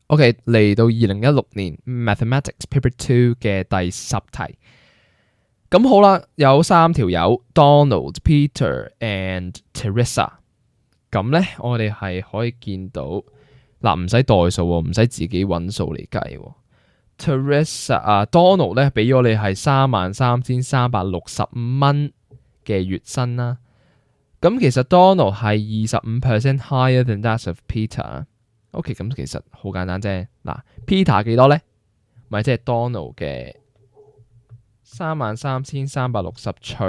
OK，嚟到2016年 Mathematics Paper 2嘅第10題。咁好啦，有3條友 Donald、Peter and Teresa。咁咧，我哋係可以見到嗱，唔使代數喎，唔使自己揾數嚟計喎。Donald 咧俾咗你係33,365蚊嘅月薪啦。咁其實 Donald 係25% higher than that of Peter。OK， 咁其實好簡單啫。嗱 ，Peter 幾多咧？咪即係 Donald 嘅33,360除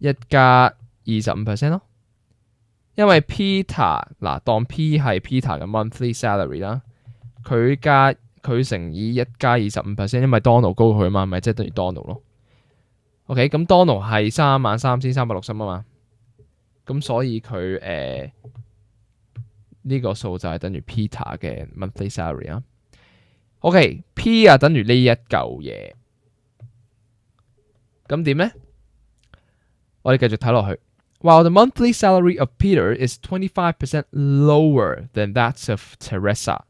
1加25% 咯。因為 Peter 嗱，當 P 係 Peter 嘅 monthly salary 啦，佢乘以1加25%，因為 Donald 高佢啊嘛，咪即係等於 Donald 咯。OK， 咁 Donald 係33,360啊嘛，咁所以佢呢個數就係等於 Peter 嘅 monthly salary 啊。OK，P 啊等於呢一嚿嘢，咁點咧？我哋繼續睇落去。While the monthly salary of Peter is 25% lower than that of Teresa，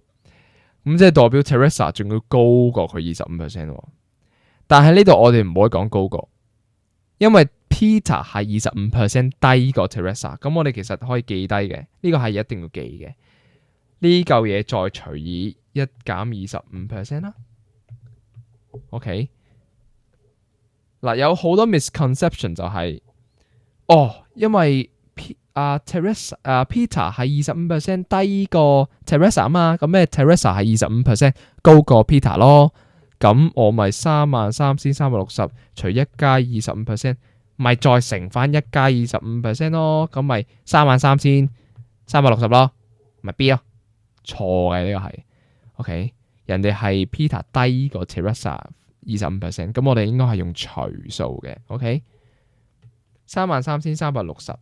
咁即係代表 Teresa 仲要高過佢25%喎。但係呢度我哋唔可以講高過，因為 Peter 係25% 低過 Teresa， 咁我哋其實可以記低嘅，呢個係一定要記嘅。呢嚿嘢再除以1減25% 啦。OK， 嗱有好多 misconception 就係因為Peter 係25% 低過 Teresa 啊嘛，咁咩 Teresa 係25% 高過 Peter 咯，咁我咪33,360除1加25%，咪再乘翻1加25% 咯，咁咪33,360咯，咪 B 咯，錯嘅呢個係 OK， 人哋係 Peter 低過 Teresa 25%，咁我哋應該係用除數嘅 OK。33,360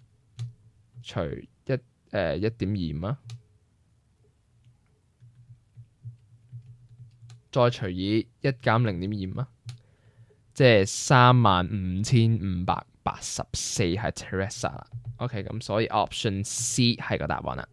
除1.25啊，再除以1減0.25啊，即係35,584係 Teresa 啦。OK， 咁所以 Option C 係個答案啦。